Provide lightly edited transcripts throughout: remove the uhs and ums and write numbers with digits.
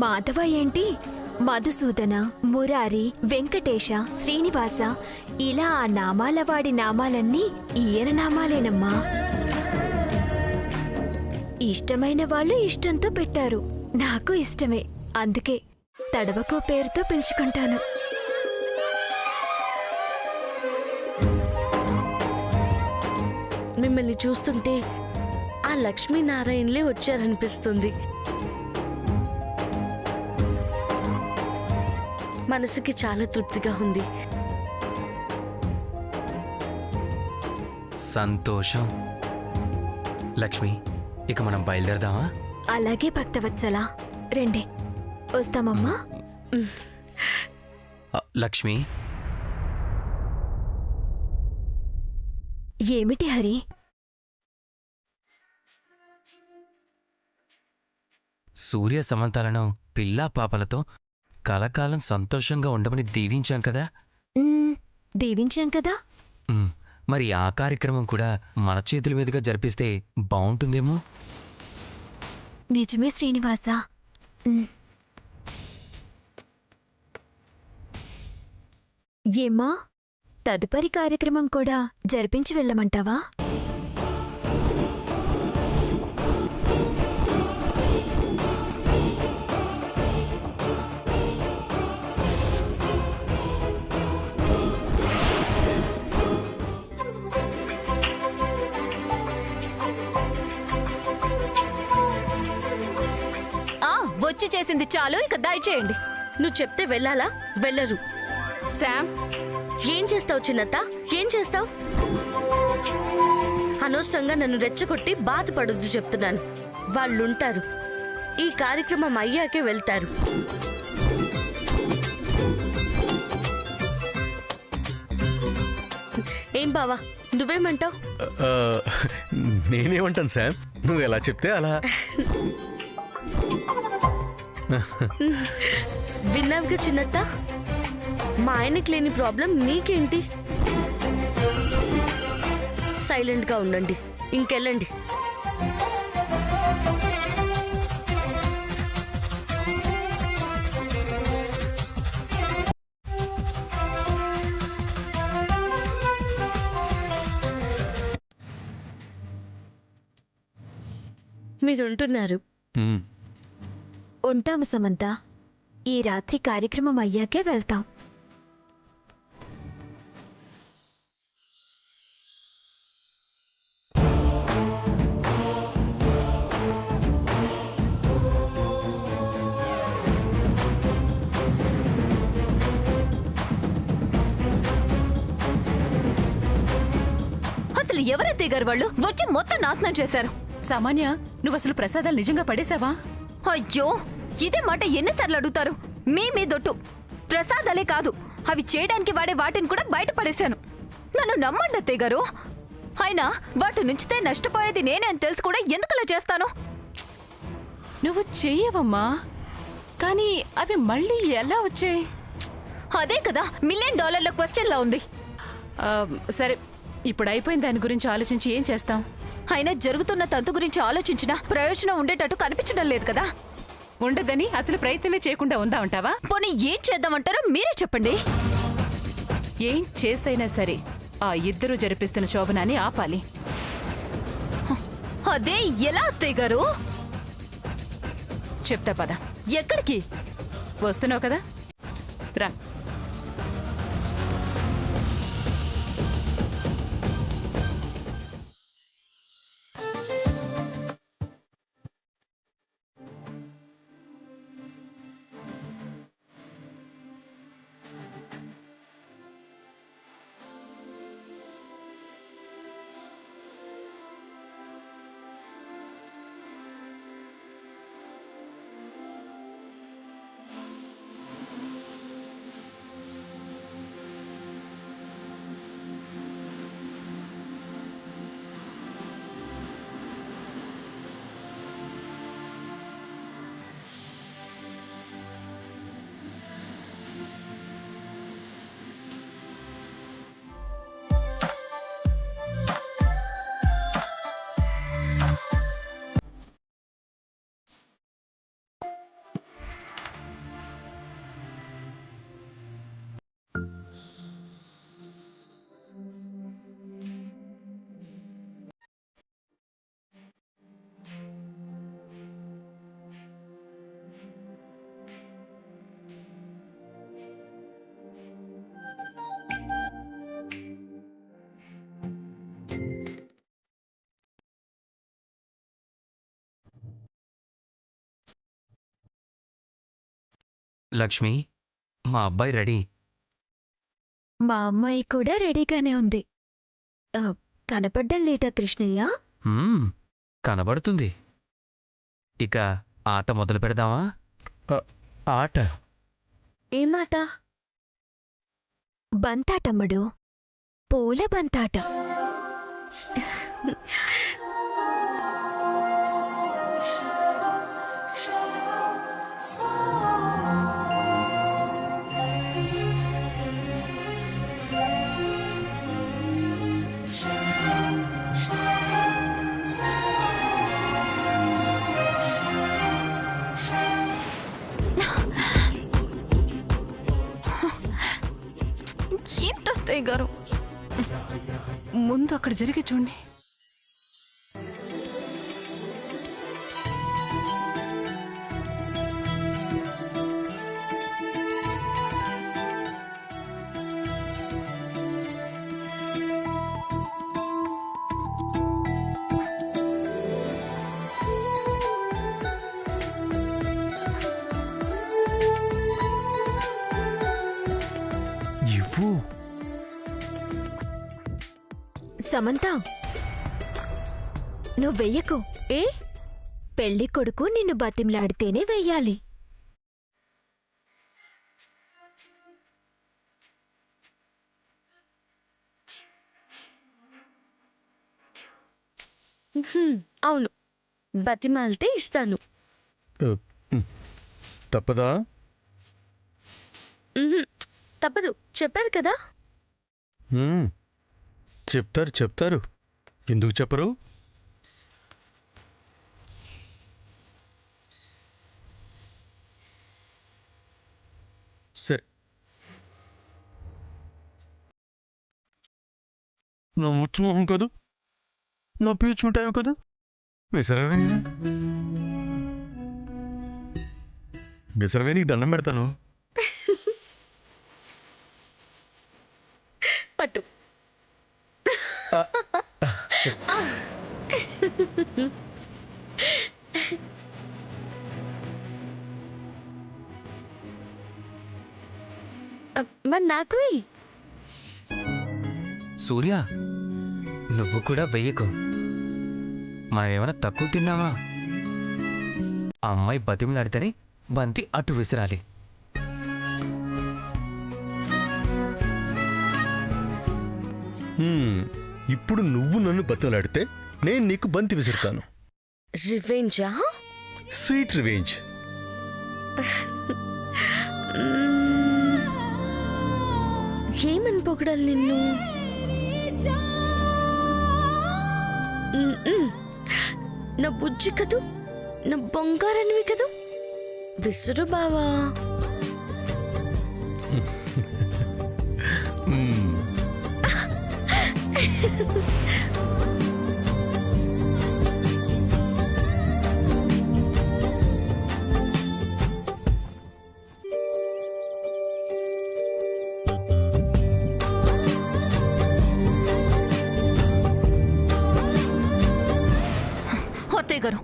మాధవ ఏంటి, మధుసూదన, మురారి, వెంకటేశ, శ్రీనివాస ఇలా ఆ నామాల వాడి నామాలన్నీ ఈయన నామాలేనమ్మా. ఇష్టమైన వాళ్ళు ఇష్టంతో పెట్టారు. నాకు ఇష్టమే, అందుకే తడవకో పేరుతో పిలుచుకుంటాను. మిమ్మల్ని చూస్తుంటే ఆ లక్ష్మీనారాయణలే వచ్చారనిపిస్తుంది. మనసుకి చాలా తృప్తిగా ఉంది. సంతోషం. లక్ష్మి, ఇక మనం బయలుదేరదామా? అలాగే భక్తవత్సలా, రండి వస్తామమ్మా. లక్ష్మి, ఏమిటి హరి? సూర్య సమంతాలను పిల్లా పాపలతో కలకాలం సంతోషంగా ఉండమని దీవించాం కదా. దీవించాం కదా. మరి ఆ కార్యక్రమం కూడా మన చేతుల మీదుగా జరిపిస్తే బాగుంటుందేమో. నిజమే శ్రీనివాస. ఏమ్మా, తదుపరి కార్యక్రమం కూడా జరిపించి వెళ్ళమంటావా? వచ్చి చేసింది చాలు, ఇక దయచేయండి. నువ్వు చెప్తే వెళ్ళాలా? వెళ్ళరు. శామ్, ఏం చేస్తావు చిన్నత్త? ఏం చేస్తావు? అనవసరంగా నన్ను రెచ్చగొట్టి బాధపడొద్దు చెప్తున్నాను. వాళ్ళుంటారు. ఈ కార్యక్రమం అయ్యాకే వెళ్తారు. ఏం బావా, నువ్వేమంటావు? నేనేమంటాను శామ్, నువ్వు ఎలా చెప్తే అలా. విన్నావుగా చిన్నత్త, మా ఆయనకి లేని ప్రాబ్లం నీకేంటి? సైలెంట్గా ఉండండి, ఇంకెళ్ళండి. మీరుంటున్నారు. ఉంటాము సమంత. ఈ రాత్రి కార్యక్రమం అయ్యాకే వెళ్తాం. అసలు ఎవరైతే గారు వాళ్ళు వచ్చి మొత్తం నాశనం చేశారు. సామాన్య, నువ్వు అసలు ప్రసాదాలు నిజంగా పడేశావా? అయ్యో, ఇదే మాట ఎన్నిసార్లు అడుగుతారు? మీ దొట్టు. ప్రసాదాలే కాదు, అవి చేయడానికి వాడే వాటిని కూడా బయట పడేశాను. నన్ను నమ్మండి అత్తయ్య గారు. అయినా వాటి నుంచితే నష్టపోయేది నేనే అని తెలిసి కూడా ఎందుకలా చేస్తాను? నువ్వు చెయ్యవమ్మా, కానీ అవి మళ్ళీ ఎలా వచ్చాయి? అదే కదా $1 మిలియన్ క్వశ్చన్లా ఉంది. సరే, ఇప్పుడు అయిపోయిన దాని గురించి ఆలోచించి ఏం చేస్తాం? అయినా జరుగుతున్న తంతు గురించి ఆలోచించినా ప్రయోజనం ఉండేటట్టు కనిపించడం లేదు కదా. ఉండదని అసలు ప్రయత్నమే చేయకుండా ఉందా ఉంటావా? పోనీ ఏం చేద్దామంటారో మీరే చెప్పండి. ఏం చేసైనా సరే ఆ ఇద్దరు జరిపిస్తున్న శోభనాన్ని ఆపాలి. అదే ఎలా అత్తయ్య గారు? చెప్తా పద. ఎక్కడికి? వస్తున్నావు కదా, రా. లక్ష్మి, మా అబ్బాయి రెడీ. మా అమ్మాయి కూడా రెడీగానే ఉంది. ఆ, కనపడ్డం లేదా కృష్ణయ్య? కనబడుతుంది. ఇక ఆట మొదలు పెడదామా? ఆట? ఏమాట? బంతాటమ్ముడు, పూల బంతాట. ఏంటత్తయ్య గారు? ముందు అక్కడ జరిగి చూడండి. ఇవ్వు. సమంత, నువ్వు వెయ్యకు. ఏ? పెళ్లి కొడుకు నిన్ను బతిమ్లాడితేనే వెయ్యాలి. అవును, బతిమాలితే ఇస్తాను. తప్పదా? తప్పదు, చెప్పారు కదా. చెప్తారు. ఎందుకు చెప్పరు? సరే, నా ముచ్చు మొహం కదా, నా పీచు ఉంటాయో కదా, విసరవే నీకు దండం పెడతాను. పట్టు. మరి నాకు సూర్య, నువ్వు కూడా వెయ్యకు. మనం ఏమైనా తక్కువ తిన్నావా? అమ్మాయి బతిమలాడితేనే బంతి అటు విసిరాలి. ఇప్పుడు నువ్వు నన్ను బతులాడితే నేను నీకు బంతి విసురుతాను. రివెంజా? Sweet revenge. ఏమని పొగడాలి నిన్ను? నా బుజ్జి కదూ, నా బంగారనివి కదూ, విసురు బావా. అత్తయ్య గారు,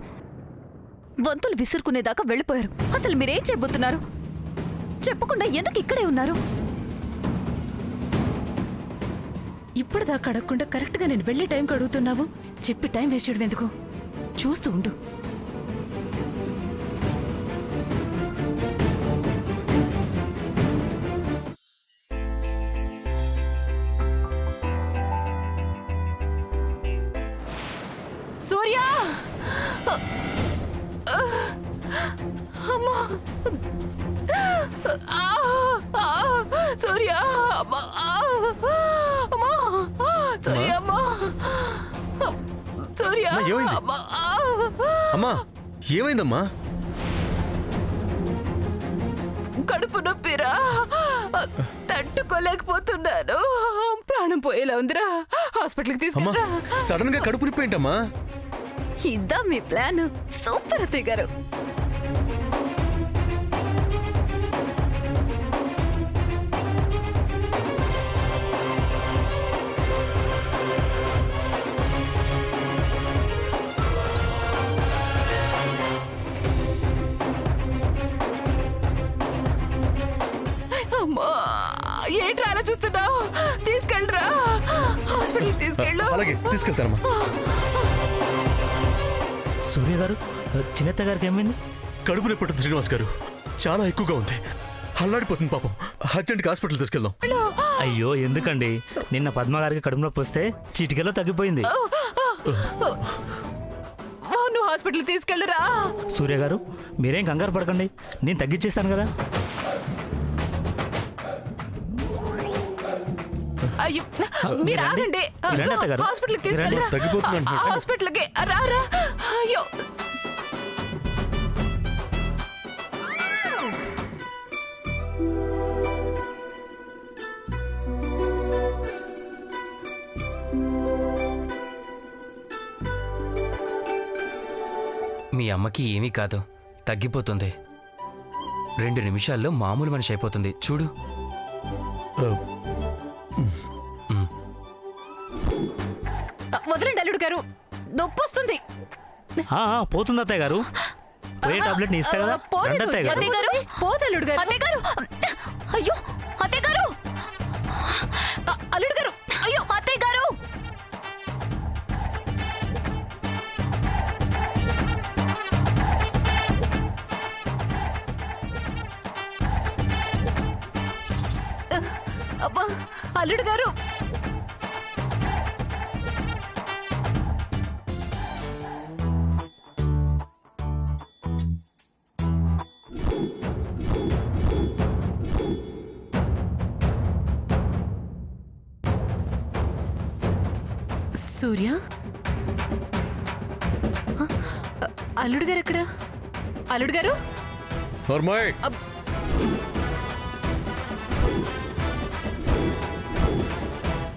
వంతులు విసురుకునేదాకా వెళ్ళిపోయారు. అసలు మీరేం చేయబోతున్నారు? చెప్పకుండా ఎందుకు ఇక్కడే ఉన్నారు? ఇప్పటిదాకా అడగకుండా కరెక్ట్గా నేను వెళ్ళే టైంకి అడుగుతున్నావు. చెప్పి టైం వేస్ట్ చేయడం ఎందుకు? చూస్తూ ఉండు. సూర్య! అమ్మా! సూర్య! అమ్మా! సూర్య! అమ్మా! సూర్య! ఏమైంది? అమ్మా, ఏమైందమ్మా? కడుపు నొప్పిరా, తట్టుకోలేకపోతున్నాను. ప్రాణం పోయేలా ఉందిరా, హాస్పిటల్కి తీసుకెళ్ళరా. సడన్ గా కడుపు నొప్పి ఏంటమ్మా? ఇద్దా మీ ప్లాన్? సూపర్ అత్తయ్య గారు. వెళ్ళు. అలాగే తీసుకెళ్తానమ్మా. సూర్య గారు, చిన్నత్త గారికి ఏమైంది? కడుపు నొప్పి పడుతుంది శ్రీనివాస్ గారు, చాలా ఎక్కువగా ఉంది. అల్లాడిపోతుంది పాపం. అర్జెంట్గా హాస్పిటల్ తీసుకెళ్దాం. అయ్యో ఎందుకండి, నిన్న పద్మ గారికి కడుపు నొప్పి వస్తే చిటికెలో తగ్గిపోయింది. నువ్వు హాస్పిటల్ తీసుకెళ్ళరా. సూర్య గారు, మీరేం కంగారు పడకండి, నేను తగ్గించేస్తాను కదా. అయ్యో మీరు ఆగండి. రండి అత్తగారు. హాస్పిటల్కి రండి. తీసుకెళ్ళరా. తగ్గిపోతుంది అంటున్నాడు. హాస్పిటల్కి రారా. అయ్యో మీ అమ్మకి ఏమీ కాదు, తగ్గిపోతుంది. 2 నిమిషాల్లో మామూలు మనిషి అయిపోతుంది. చూడు. వదలండి అల్లుడు గారు, నొప్పి వస్తుంది. పోతుంది అత్తయ్య గారు. పోయే టాబ్లెట్ ని ఇస్తా కదా. రండి అత్తయ్య గారు. అత్తయ్య గారు పోతల్లుడు గారు. అత్తయ్య గారు అయ్యో అత్తయ్య గారు అల్లుడు గారు. అయ్యో అత్తయ్య గారు అబ్బా అల్లుడు గారు. సూర్య, అల్లుడు గారు ఎక్కడ? అల్లుడు గారు. నోర్మాయ్.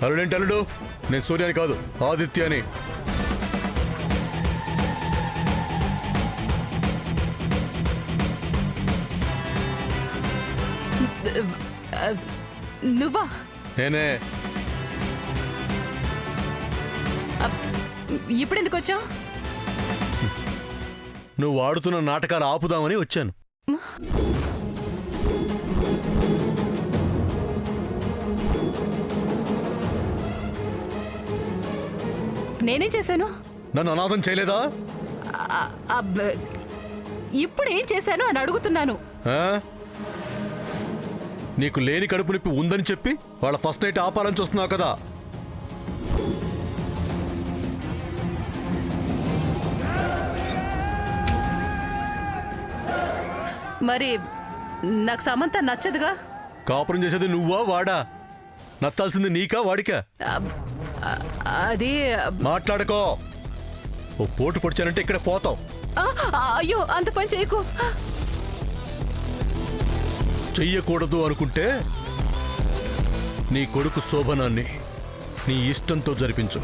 అల్లుడేంటి అల్లుడు? నేను సూర్యాని కాదు, ఆదిత్యని. నువ్వా? నేనే. ఇప్పుడు ఎందుకు వచ్చావు? నువ్వు ఆడుతున్న నాటకాలు ఆపుదామని వచ్చాను. నేనేం చేశాను? నన్ను అనాథం చేయలేదా? ఇప్పుడు ఏం చేశాను అని అడుగుతున్నాను. ఆ? నీకు లేని కడుపు నొప్పి ఉందని చెప్పి వాళ్ళ ఫస్ట్ నైట్ ఆపాలని చూస్తున్నావు కదా. మరి నాకు సమంత నచ్చదుగా. కాపురం చేసేది నువ్వా వాడా? నచ్చాల్సింది నీకా వాడికా? అది మాట్లాడుకో. ఓ పోటు పొడిచానంటే ఇక్కడ పోతావు. అయ్యో అంత పని చేయకు. చెయ్యకూడదు అనుకుంటే నీ కొడుకు శోభనాన్ని నీ ఇష్టంతో జరిపించు.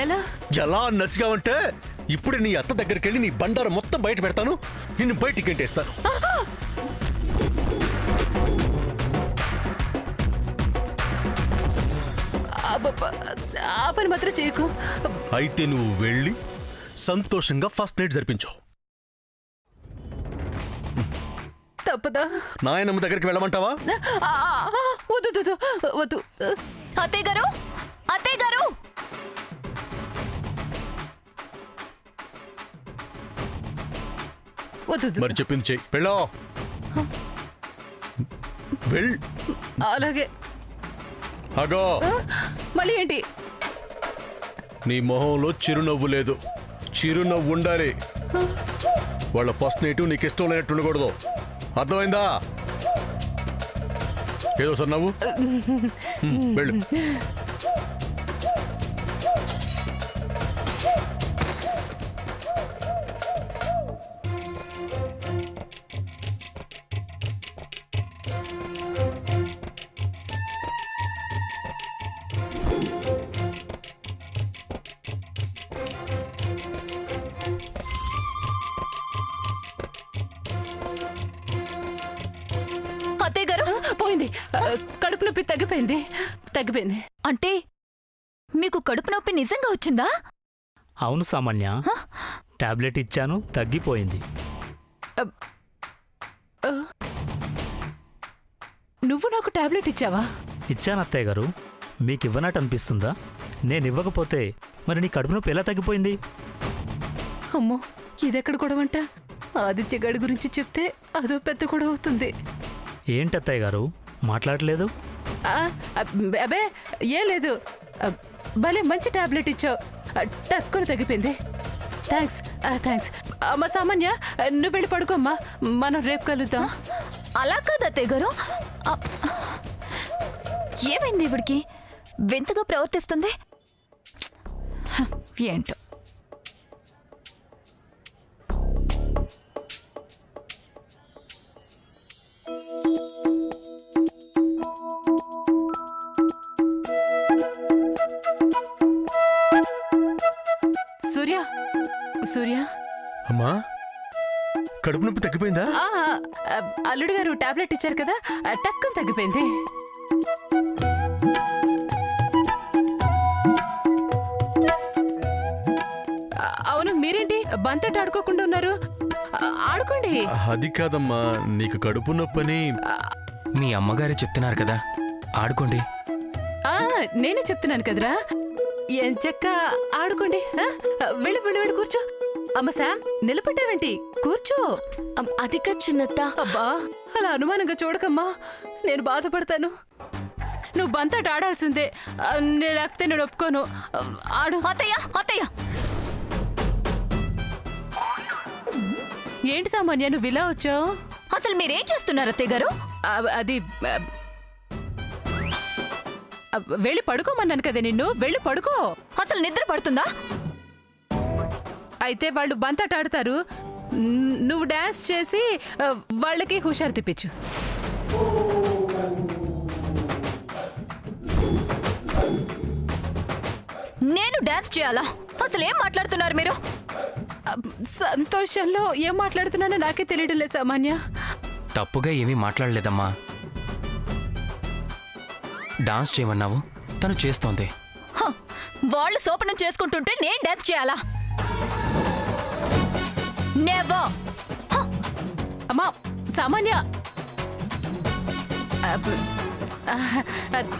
ఎలా? ఎలా నసిగావంటే ఇప్పుడు నీ అత్త దగ్గరికి వెళ్ళి నీ బండారం మొత్తం బయట పెడతాను, నిన్ను బయటికి గెంటేస్తాను. ఆ పని మాత్రం చేయకు. అయితే నువ్వు వెళ్ళి సంతోషంగా ఫస్ట్ నైట్ జరిపించు. తప్పదా? నాయనమ్మ దగ్గరికి వెళ్ళమంటావా? వద్దు వద్దు వద్దు. అత్తయ్య గారు అత్తయ్య గారు వద్దు. మరి చెప్పింది చెయ్యి. వెళ్ళో. వెళ్. అలాగే. అగో, మళ్ళీ ఏంటి? నీ మొహంలో చిరునవ్వు లేదు, చిరునవ్వు ఉండాలి. వాళ్ళ ఫస్ట్ నైట్ నీకు ఇష్టం లేనట్టు ఉండకూడదు, అర్థమైందా? ఏదో సార్ నవ్వు. వెళ్ళు. అత్తయ్య గారు పోయింది. కడుపు నొప్పి తగ్గిపోయింది. తగ్గిపోయింది. అంటే మీకు కడుపు నొప్పి నిజంగా వచ్చిందా? అవును సామాన్య, టాబ్లెట్ ఇచ్చాను, తగ్గిపోయింది. నువ్వు నాకు టాబ్లెట్ ఇచ్చావా? ఇచ్చాను అత్తయ్య గారు. మీకు ఇవ్వనట్టు అనిపిస్తుందా? నేను ఇవ్వకపోతే మరి నీ కడుపు నొప్పి ఎలా తగ్గిపోయింది? అమ్మో, ఇదెక్కడ గొడవంట? ఆదిత్య గడి గురించి చెప్తే అదో పెద్ద గొడవ అవుతుంది. ఏంటి అత్తయ్య గారు మాట్లాడలేదు? అబే ఏం లేదు. భలే మంచి టాబ్లెట్ ఇచ్చావు. టక్కున తగ్గిపోయింది. Thanks thanks. అమ్మ సామాన్య, నువ్వు వెళ్ళి పడుకోమ్మా, మనం రేపు కలుద్దాం. అలా కాదు అత్తయ్య గారు. ఏమైంది ఇవిడికి? వింతగా ప్రవర్తిస్తుంది. ఏంటో. సూర్య, సూర్య. అమ్మా, కడుపు నొప్పి తగ్గిపోయిందా? అల్లుడు గారు టాబ్లెట్ ఇచ్చారు కదా, టక్కున తగ్గిపోయింది. అవును, మీరేంటి బంతట ఆడుకోకుండా ఉన్నారు? ఆడుకోండి. అది కాదమ్మా, నీకు కడుపు నొప్పని. మీ అమ్మగారే చెప్తున్నారు కదా, ఆడుకోండి. నేనే చెప్తున్నాను కదరా, ఏం చెక్క ఆడుకోండి. వెళ్ళి వెళ్ళి వెళ్ళి కూర్చో. అమ్మ శామ్, నిలబడ్డావేంటి? కూర్చో. అది కాదు చిన్నత్త. అబ్బా, అలా అనుమానంగా చూడకమ్మా, నేను బాధపడతాను. నువ్వు బంతట ఆడాల్సిందే, లేకపోతే నేను ఒప్పుకోను. ఆడు. అత్తయ్య, అత్తయ్య. ఏంటి సామాన్య, నువ్వు ఇలా వచ్చావు? అసలు మీరేం చేస్తున్నారు అత్తయ్య గారు? అది వెళ్ళి పడుకోమన్నాను కదా నిన్ను, వెళ్ళి పడుకో. అసలు నిద్ర పడుతుందా? అయితే వాళ్ళు బంతట ఆడతారు, నువ్వు డాన్స్ చేసి వాళ్ళకి హుషారు తెప్పించు. నేను డాన్స్ చేయాలా? అసలు ఏం మాట్లాడుతున్నారు మీరు? సంతోషంలో ఏం మాట్లాడుతున్నానో నాకే తెలియడం లేదు సామాన్య. తప్పుగా ఏమీ మాట్లాడలేదమ్మా. డాన్స్ చేయమన్నావు, తను చేస్తోంది. హ, వాళ్ళు శోభనం చేసుకుంటుంటే నేను డాన్స్ చేయాలా? నెవర్. అమ్మా సామాన్య,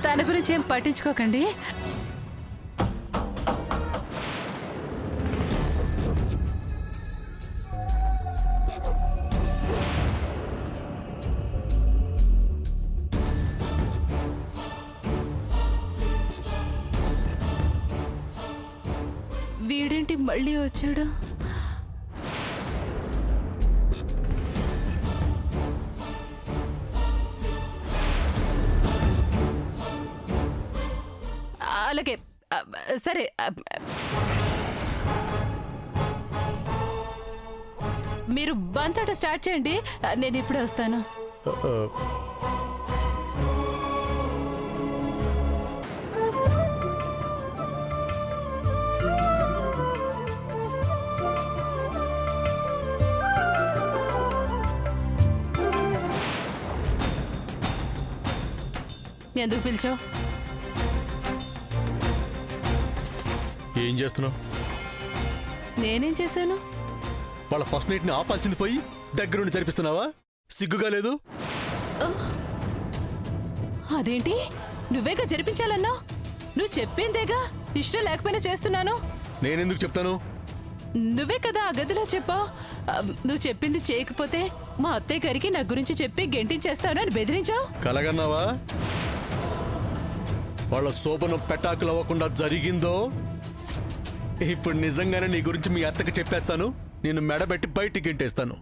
తన గురించి ఏం పట్టించుకోకండి. వీడేంటి మళ్ళీ వచ్చాడు? అలాగే, సరే. మీరు బంతాట స్టార్ట్ చేయండి, నేను ఇప్పుడే వస్తాను. ఎందుకు పిలిచావు? ఏం చేస్తున్నావు? నేనేం చేశాను? వాళ్ళ ఫస్ట్ నైట్ ని ఆపాల్సింది పోయి దగ్గరుండి జరిపిస్తున్నావా? సిగ్గుగా లేదు? అదేంటి, నువ్వేగా జరిపించాలన్నావు? నువ్వు చెప్పిందేగా, ఇష్టం లేకపోయినా చేస్తున్నాను. నేనెందుకు చెప్తాను? నువ్వే కదా ఆ గదిలో చెప్పావు. నువ్వు చెప్పింది చేయకపోతే మా అత్తయ్య గారికి నా గురించి చెప్పి గెంటించేస్తాను అని బెదిరించావు. కలగన్నావా? వాళ్ళ శోభనం పెటాకులు అవ్వకుండా జరిగిందో, ఇప్పుడు నిజంగానే నీ గురించి మీ అత్తకి చెప్పేస్తాను. నేను మెడబెట్టి బయటికి గెంటేస్తాను.